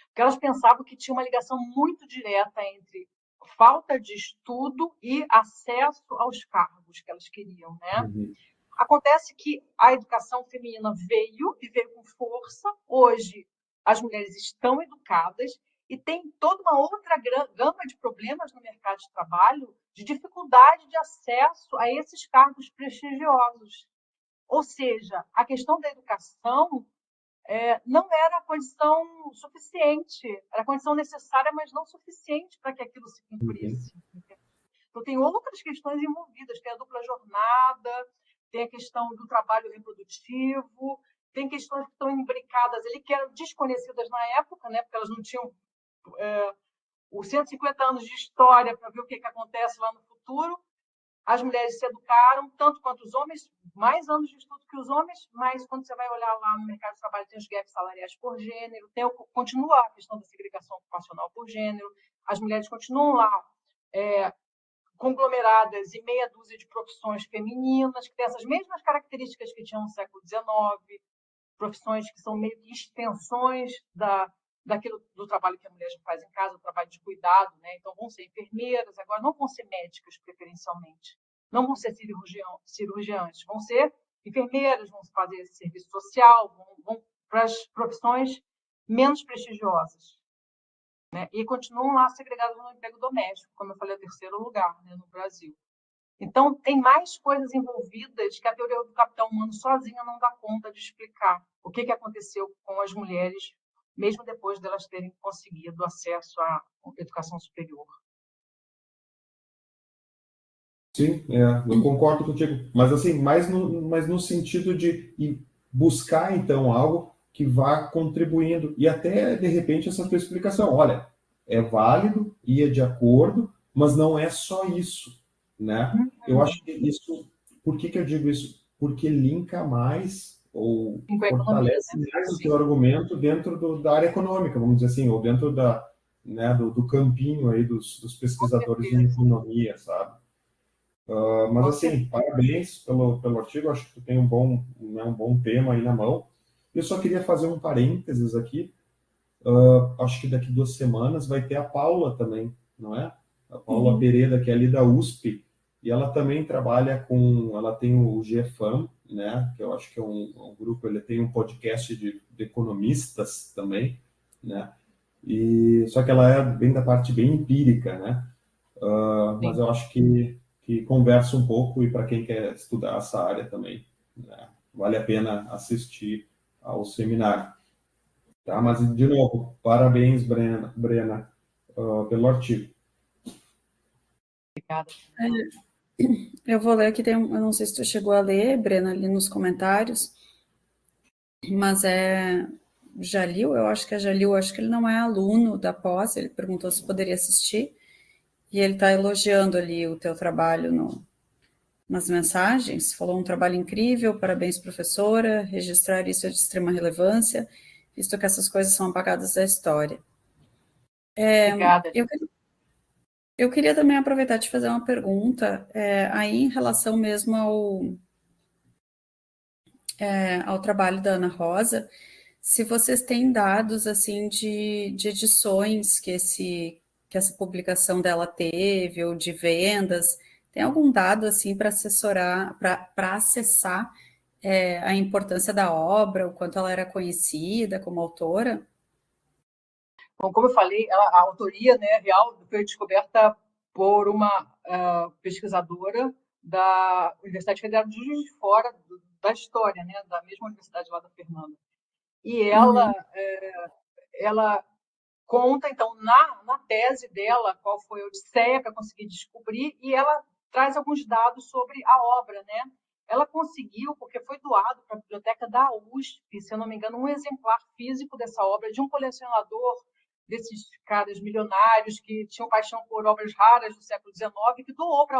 Porque elas pensavam que tinha uma ligação muito direta entre falta de estudo e acesso aos cargos que elas queriam, né? Uhum. Acontece que a educação feminina veio e veio com força. Hoje, as mulheres estão educadas e tem toda uma outra gama de problemas no mercado de trabalho, de dificuldade de acesso a esses cargos prestigiosos. Ou seja, a questão da educação não era a condição suficiente, era a condição necessária, mas não suficiente para que aquilo se cumprisse. Então, tem outras questões envolvidas, tem a dupla jornada, tem a questão do trabalho reprodutivo, tem questões que estão imbricadas ali, que eram desconhecidas na época, né, porque elas não tinham os 150 anos de história para ver o que acontece lá no futuro. As mulheres se educaram, tanto quanto os homens, mais anos de estudo que os homens, mas quando você vai olhar lá no mercado de trabalho, tem os gaps salariais por gênero, continua a questão da segregação ocupacional por gênero, as mulheres continuam lá conglomeradas em meia dúzia de profissões femininas, que têm essas mesmas características que tinham no século XIX, profissões que são meio que extensões daquilo do trabalho que a mulher faz em casa, o trabalho de cuidado, né? Então vão ser enfermeiras, agora não vão ser médicas preferencialmente, não vão ser cirurgiãs, vão ser enfermeiras, vão fazer esse serviço social, vão para as profissões menos prestigiosas, né? E continuam lá segregadas no emprego doméstico, como eu falei, é o terceiro lugar, né, no Brasil. Então, tem mais coisas envolvidas que a teoria do capital humano sozinha não dá conta de explicar o que aconteceu com as mulheres, mesmo depois delas terem conseguido acesso à educação superior. Sim, eu concordo contigo, mas assim, mais no sentido de buscar, então, algo que vá contribuindo, e até, de repente, essa tua explicação, olha, é válido, ia de acordo, mas não é só isso, né? Eu acho que isso, por que eu digo isso? Porque linka mais, ou Com a economia, fortalece né? mais o Sim. teu argumento dentro da área econômica, vamos dizer assim, ou dentro né, do campinho aí dos pesquisadores em economia, sabe? Mas assim, parabéns pelo artigo, acho que tu tem um bom tema aí na mão. Eu só queria fazer um parênteses aqui, acho que daqui 2 semanas vai ter a Paula também, não é? A Paula Pereira, que é ali da USP, e ela também trabalha ela tem o GFAM, né, que eu acho que é um grupo, ele tem um podcast de economistas também, né, só que ela é bem da parte bem empírica, né, mas eu acho que conversa um pouco, e para quem quer estudar essa área também, né, vale a pena assistir ao seminário. Tá? Mas, de novo, parabéns, Brena, pelo artigo. Obrigada. Eu vou ler aqui, eu não sei se tu chegou a ler, Brena, ali nos comentários, mas Jalil, eu acho que é Jalil, acho que ele não é aluno da pós, ele perguntou se poderia assistir, e ele está elogiando ali o teu trabalho nas mensagens, falou um trabalho incrível, parabéns, professora, registrar isso é de extrema relevância, visto que essas coisas são apagadas da história. Obrigada. Eu queria também aproveitar de fazer uma pergunta, aí em relação mesmo ao trabalho da Ana Rosa, se vocês têm dados assim de edições que essa publicação dela teve, ou de vendas, tem algum dado assim para assessorar, para acessar a importância da obra, o quanto ela era conhecida como autora? Bom, como eu falei, a autoria, né, real foi descoberta por uma pesquisadora da Universidade Federal de Juiz de Fora, da história, né, da mesma universidade lá da Fernanda. E Uhum, ela conta, então, na tese dela, qual foi a odisseia para conseguir descobrir, e ela traz alguns dados sobre a obra, né? Ela conseguiu, porque foi doado para a biblioteca da USP, se eu não me engano, um exemplar físico dessa obra de um colecionador desses caras milionários que tinham paixão por obras raras do século XIX, que doou para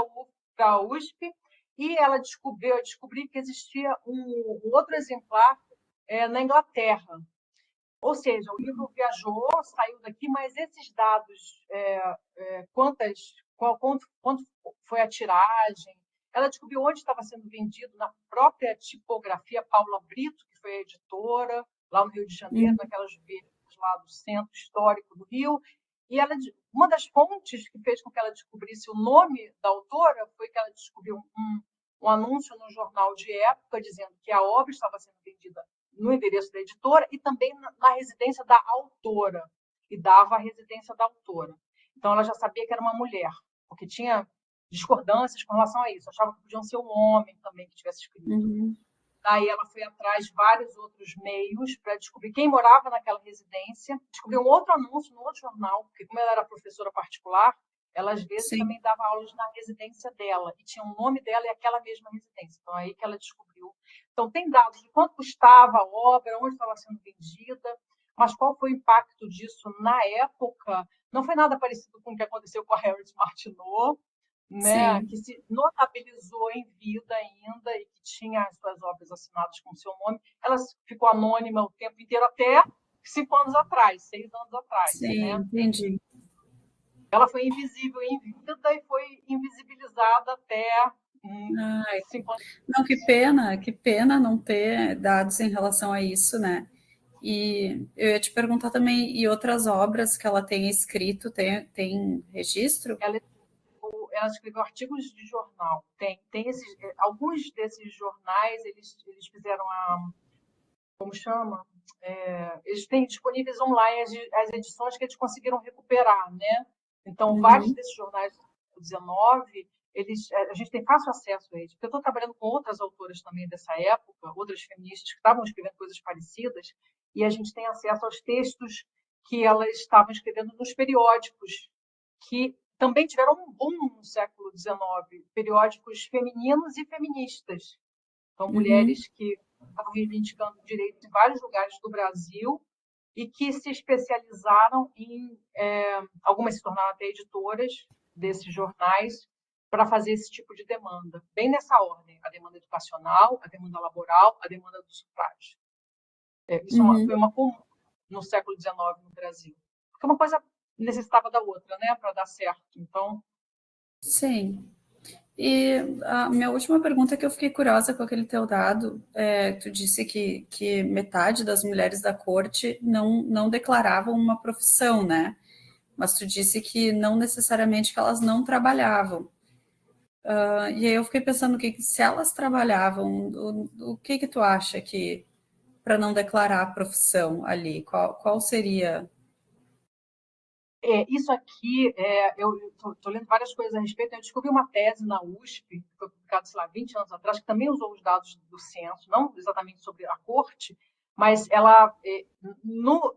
a USP, e ela descobriu que existia um outro exemplar na Inglaterra. Ou seja, o livro viajou, saiu daqui, mas esses dados, quanto foi a tiragem, ela descobriu onde estava sendo vendido na própria tipografia Paula Brito, que foi a editora, lá no Rio de Janeiro, uhum, naquelas vias lá do centro histórico do Rio. E uma das fontes que fez com que ela descobrisse o nome da autora foi que ela descobriu um anúncio no jornal de época dizendo que a obra estava sendo vendida no endereço da editora e também na residência da autora, e dava a residência da autora. Então, ela já sabia que era uma mulher, porque tinha discordâncias com relação a isso. Achava que podiam ser um homem também que tivesse escrito. uhum. Daí ela foi atrás de vários outros meios para descobrir quem morava naquela residência. Descobriu um outro anúncio no outro jornal, porque como ela era professora particular, ela às vezes Sim, também dava aulas na residência dela, e tinha o nome dela e aquela mesma residência. Então, aí que ela descobriu. Então, tem dados de quanto custava a obra, onde estava sendo vendida, mas qual foi o impacto disso na época? Não foi nada parecido com o que aconteceu com a Harriet Martineau, né, sim, que se notabilizou em vida ainda e que tinha as suas obras assinadas com seu nome. Ela ficou anônima o tempo inteiro, até 5 anos atrás, 6 anos atrás, sim, né? entendi. Ela foi invisível em vida e foi invisibilizada até Ai, 5 anos. não, que pena não ter dados em relação a isso, né? E eu ia te perguntar também, e outras obras que ela tenha escrito, tem registro? Ela, ela escreveu artigos de jornal. Tem alguns desses jornais, eles fizeram como chama? Eles têm disponíveis online as edições que eles conseguiram recuperar, né? Então, vários Uhum, desses jornais do 19, a gente tem fácil acesso a eles. Porque eu estou trabalhando com outras autoras também dessa época, outras feministas que estavam escrevendo coisas parecidas, e a gente tem acesso aos textos que elas estavam escrevendo nos periódicos, que também tiveram um boom no século XIX, periódicos femininos e feministas. Então, uhum, mulheres que estavam reivindicando direitos em vários lugares do Brasil e que se especializaram em. Algumas se tornaram até editoras desses jornais para fazer esse tipo de demanda, bem nessa ordem: a demanda educacional, a demanda laboral, a demanda do sufrágio. Isso uhum, foi uma comum no século XIX no Brasil, porque uma coisa necessitava da outra, né, para dar certo. Então, sim. E a minha última pergunta, que eu fiquei curiosa com aquele teu dado, tu disse que metade das mulheres da corte não declaravam uma profissão, né? Mas tu disse que não necessariamente que elas não trabalhavam. E aí eu fiquei pensando que se elas trabalhavam, o que tu acha que para não declarar a profissão ali, qual seria? isso aqui, eu estou lendo várias coisas a respeito. Eu descobri uma tese na USP, que foi publicada, sei lá, 20 anos atrás, que também usou os dados do censo, não exatamente sobre a corte, mas ela,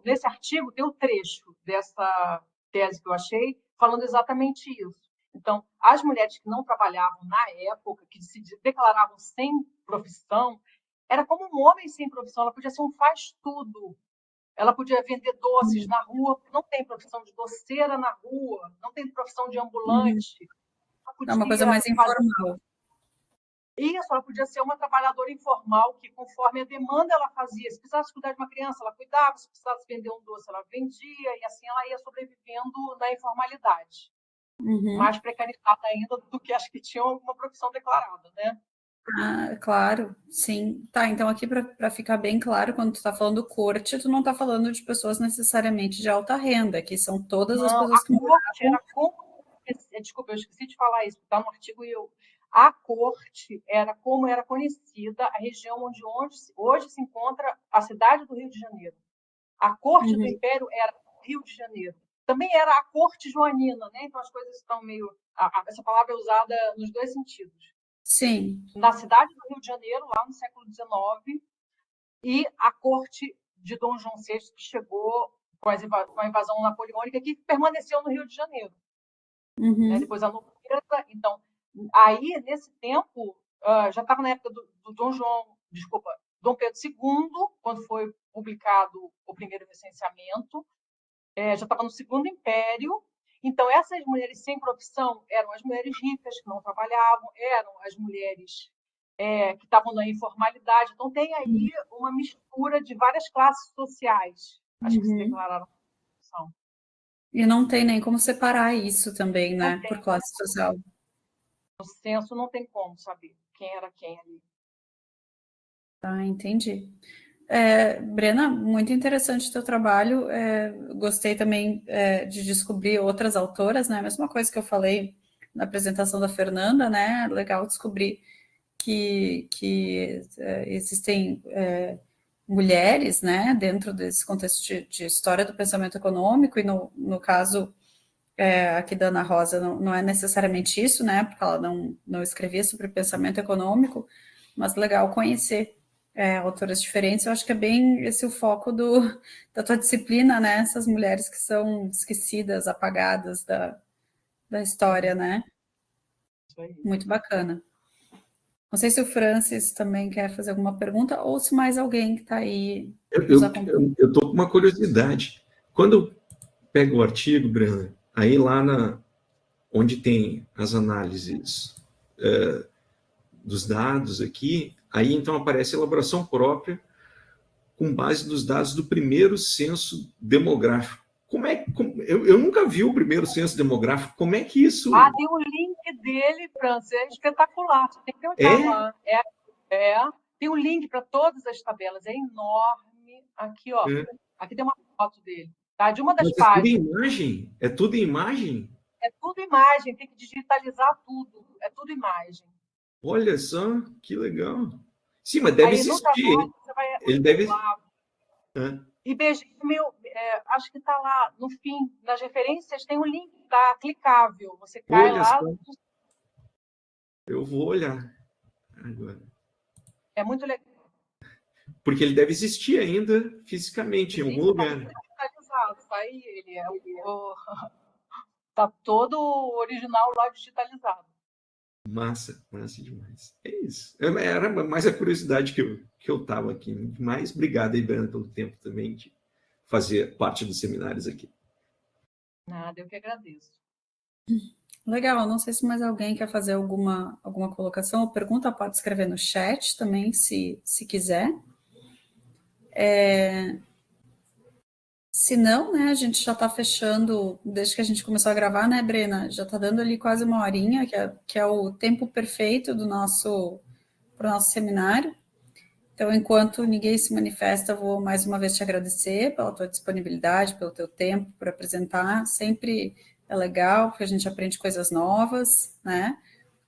nesse artigo, tem um trecho dessa tese que eu achei, falando exatamente isso. Então, as mulheres que não trabalhavam na época, que se declaravam sem profissão, era como um homem sem profissão, ela podia ser um faz-tudo. Ela podia vender doces na rua, não tem profissão de doceira na rua, não tem profissão de Uhum. ambulante. Ela É uma coisa podia mais fazer informal. isso, ela podia ser uma trabalhadora informal que, conforme a demanda, ela fazia. Se precisasse cuidar de uma criança, ela cuidava. Se precisasse vender um doce, ela vendia. E assim ela ia sobrevivendo na informalidade. Uhum. Mais precarizada ainda do que as que tinham uma profissão declarada, né? Ah, claro, sim. Tá, então aqui para ficar bem claro, quando tu está falando corte, tu não está falando de pessoas necessariamente de alta renda, que são todas as Não, pessoas a que corte moravam. era como. Desculpa, eu esqueci de falar isso, está no artigo e eu. A corte era como era conhecida a região onde hoje se encontra a cidade do Rio de Janeiro. A corte do Uhum. Império era Rio de Janeiro. Também era a corte joanina, né? Então as coisas estão meio. Essa palavra é usada nos dois sentidos. Sim. Na cidade do Rio de Janeiro, lá no século XIX, e a corte de Dom João VI, que chegou com a invasão napoleônica, que permaneceu no Rio de Janeiro. Né? Uhum. Depois a nobreza. Então, aí, nesse tempo, já estava na época do Dom Pedro II, quando foi publicado o primeiro recenseamento, já estava no Segundo Império. Então, essas mulheres sem profissão eram as mulheres ricas, que não trabalhavam, eram as mulheres que estavam na informalidade. Então, tem aí uma mistura de várias classes sociais, as que se Uhum. declararam profissão. E não tem nem como separar isso também, Não né, por tem, classe social. no censo não tem como saber quem era quem ali. Tá, entendi. Brena, muito interessante o teu trabalho. Gostei também de descobrir outras autoras, né? A mesma coisa que eu falei na apresentação da Fernanda, né? Legal descobrir que existem mulheres, né? Dentro desse contexto de história do pensamento econômico, e no caso aqui da Ana Rosa não é necessariamente isso, né? Porque ela não escrevia sobre pensamento econômico, mas legal conhecer autoras diferentes. Eu acho que é bem esse o foco da tua disciplina, né? Essas mulheres que são esquecidas, apagadas da história, né? Isso aí. Muito bacana. Não sei se o Francis também quer fazer alguma pergunta ou se mais alguém que está aí nos acompanhando. Eu estou com uma curiosidade. Quando eu pego o artigo, Brana, aí lá onde tem as análises dos dados aqui, aí então aparece a elaboração própria com base nos dados do primeiro censo demográfico. Eu nunca vi o primeiro censo demográfico. Como é que isso Tem o link dele, Francis, é espetacular. Você tem que olhar é? lá. Tem o link para todas as tabelas, é enorme. Aqui, ó. Aqui tem uma foto dele, tá? De uma das Mas é tudo em páginas. imagem? É tudo em imagem? É tudo imagem, tem que digitalizar tudo. É tudo imagem. Olha só, que legal. Sim, mas deve Aí no existir, hein? trabalho você vai Ele deve. lá. Hã? IBGE, acho que está lá no fim, nas referências tem um link, tá clicável. Você cai Olha só, lá. eu vou olhar agora. É muito legal. Porque ele deve existir ainda fisicamente em algum Existe, está lugar. digitalizado, tá aí, ele tá todo original lá digitalizado. Massa, massa demais. É isso. Era mais a curiosidade que eu tava aqui. Mas obrigado aí, Breno, pelo tempo também de fazer parte dos seminários aqui. Nada, eu que agradeço. Legal, não sei se mais alguém quer fazer alguma colocação ou pergunta, pode escrever no chat também, se quiser. Se não, né, a gente já está fechando, desde que a gente começou a gravar, né, Brena? Já está dando ali quase uma horinha, que é o tempo perfeito para o nosso seminário. Então, enquanto ninguém se manifesta, eu vou mais uma vez te agradecer pela tua disponibilidade, pelo teu tempo, por apresentar. Sempre é legal, porque a gente aprende coisas novas, né?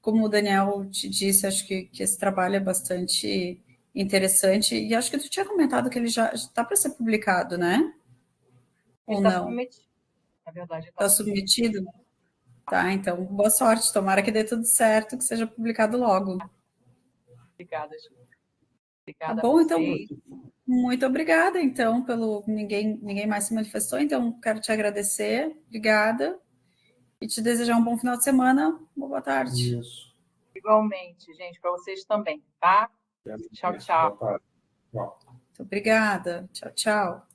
Como o Daniel te disse, acho que esse trabalho é bastante interessante. E acho que tu tinha comentado que ele já está para ser publicado, né? Ele Ou está não? submetido, na verdade. Está submetido? Tá, então, boa sorte. Tomara que dê tudo certo, que seja publicado logo. Obrigada, Ju. Tá Obrigada a bom? Então, vocês. muito obrigada, então, pelo ninguém mais se manifestou, então quero te agradecer, obrigada, e te desejar um bom final de semana, boa tarde. Isso. Igualmente, gente, para vocês também, tá? Tchau, tchau. Boa tarde. Tchau. Muito obrigada, tchau, tchau.